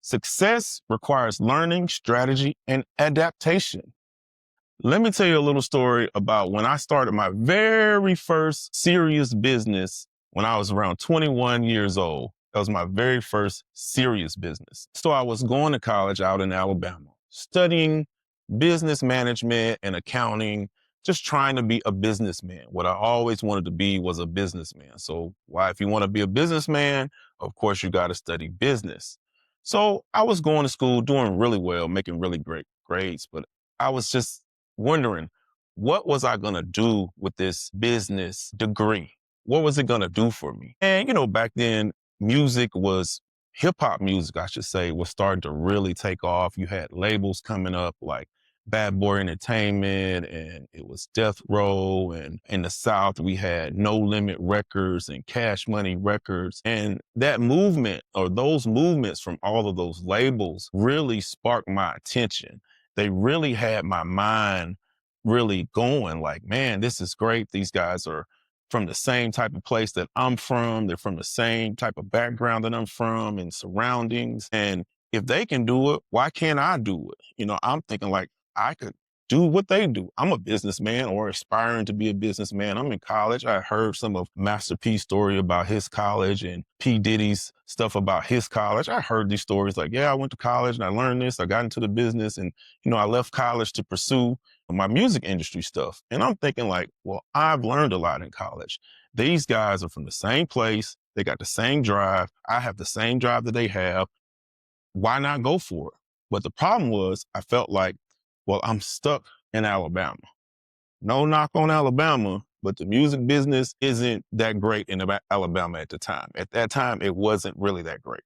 Success requires learning, strategy, and adaptation. Let me tell you a little story about when I started my very first serious business when I was around 21 years old. That was my very first serious business. So I was going to college out in Alabama, studying business management and accounting, just trying to be a businessman. What I always wanted to be was a businessman. So why, if you want to be a businessman, of course, you got to study business. So I was going to school, doing really well, making really great grades, but I was just wondering, what was I going to do with this business degree? What was it going to do for me? And, back then, hip hop music, I should say, was starting to really take off. You had labels coming up like Bad Boy Entertainment, and it was Death Row. And in the South, we had No Limit Records and Cash Money Records. And that movement, or those movements from all of those labels, really sparked my attention. They really had my mind really going like, man, this is great. These guys are from the same type of place that I'm from. They're from the same type of background that I'm from and surroundings. And if they can do it, why can't I do it? I'm thinking like I could do what they do. I'm a businessman or aspiring to be a businessman. I'm in college. I heard some of Master P's story about his college and P. Diddy's stuff about his college. I heard these stories like, yeah, I went to college and I learned this. I got into the business and, I left college to pursue my music industry stuff. And I'm thinking like, well, I've learned a lot in college. These guys are from the same place. They got the same drive. I have the same drive that they have. Why not go for it? But the problem was I felt like, well, I'm stuck in Alabama. No knock on Alabama, but the music business isn't that great in Alabama at the time. At that time, it wasn't really that great.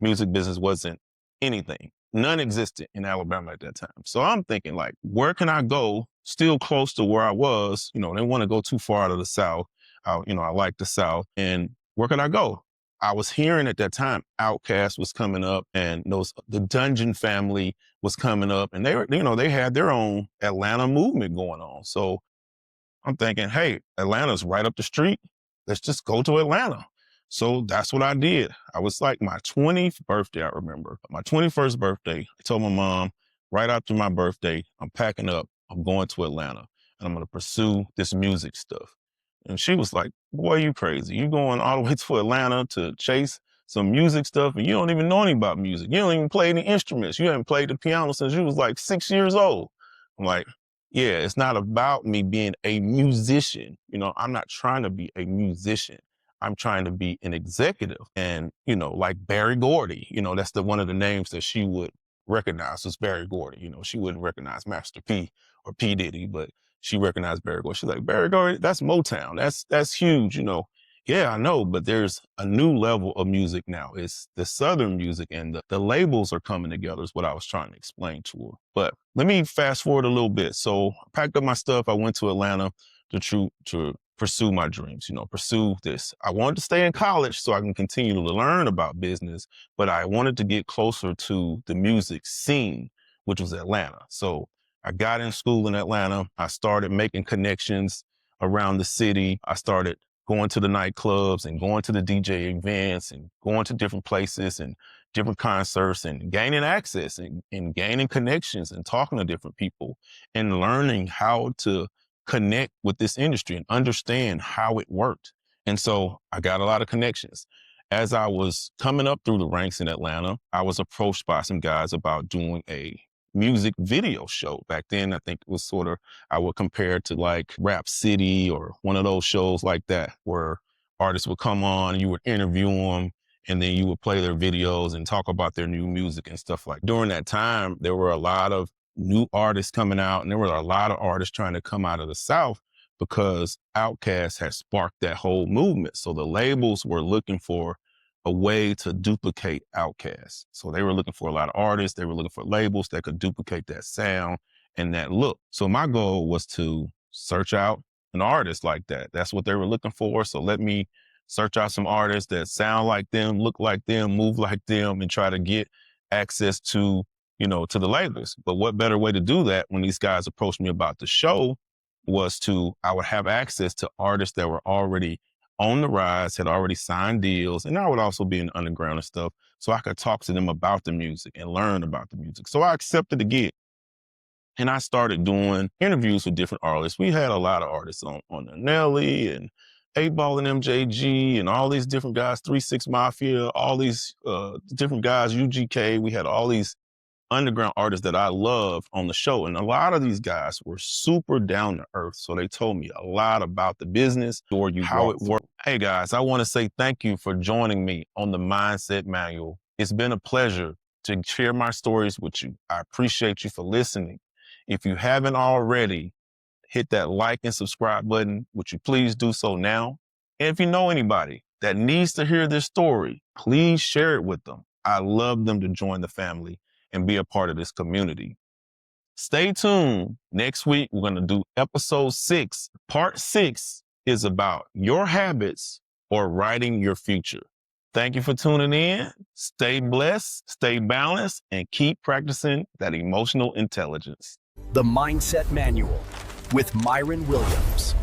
Music business wasn't anything. None existed in Alabama at that time. So I'm thinking like, where can I go still close to where I was? They want to go too far out of the South. I like the South. And where could I go? I was hearing at that time, Outkast was coming up and the Dungeon Family was coming up, and they had their own Atlanta movement going on. So I'm thinking, hey, Atlanta's right up the street. Let's just go to Atlanta. So that's what I did. I was like my 20th birthday, I remember. My 21st birthday, I told my mom, right after my birthday, I'm packing up, I'm going to Atlanta, and I'm going to pursue this music stuff. And she was like, boy, you crazy. You going all the way to Atlanta to chase some music stuff, and you don't even know anything about music. You don't even play any instruments. You haven't played the piano since you was like 6 years old. I'm like, yeah, it's not about me being a musician. I'm not trying to be a musician. I'm trying to be an executive. And, like Barry Gordy, that's one of the names that she would recognize was Barry Gordy. She wouldn't recognize Master P or P. Diddy, but she recognized Barry Gordy. She's like, Barry Gordy, that's Motown. That's huge, Yeah, I know, but there's a new level of music now. It's the Southern music, and the labels are coming together is what I was trying to explain to her. But let me fast forward a little bit. So I packed up my stuff. I went to Atlanta to pursue my dreams, pursue this. I wanted to stay in college so I can continue to learn about business, but I wanted to get closer to the music scene, which was Atlanta. So I got in school in Atlanta. I started making connections around the city. I started going to the nightclubs and going to the DJ events and going to different places and different concerts and gaining access and gaining connections and talking to different people and learning how to connect with this industry and understand how it worked. And so I got a lot of connections. As I was coming up through the ranks in Atlanta, I was approached by some guys about doing a music video show. Back then, I think it was I would compare it to like Rap City or one of those shows like that, where artists would come on, you would interview them, and then you would play their videos and talk about their new music and stuff like that. During that time, there were a lot of new artists coming out, and there were a lot of artists trying to come out of the South because Outkast had sparked that whole movement. So the labels were looking for a way to duplicate Outkast. So they were looking for a lot of artists. They were looking for labels that could duplicate that sound and that look. So my goal was to search out an artist like that. That's what they were looking for. So let me search out some artists that sound like them, look like them, move like them, and try to get access to the labels. But what better way to do that when these guys approached me about the show I would have access to artists that were already on the rise, had already signed deals, and I would also be in the underground and stuff, so I could talk to them about the music and learn about the music. So I accepted the gig. And I started doing interviews with different artists. We had a lot of artists on there, Nelly and 8 Ball and MJG and all these different guys, 3 6 Mafia, all these different guys, UGK. We had all these underground artists that I loved on the show. And a lot of these guys were super down to earth. So they told me a lot about the business or how it worked. Hey guys, I want to say thank you for joining me on the Mindset Manual. It's been a pleasure to share my stories with you. I appreciate you for listening. If you haven't already, hit that like and subscribe button. Would you please do so now? And if you know anybody that needs to hear this story, please share it with them. I love them to join the family and be a part of this community. Stay tuned. Next week, we're going to do episode 6. Part 6 is about your habits or writing your future. Thank you for tuning in. Stay blessed, stay balanced, and keep practicing that emotional intelligence. The Mindset Manual with Myron Williams.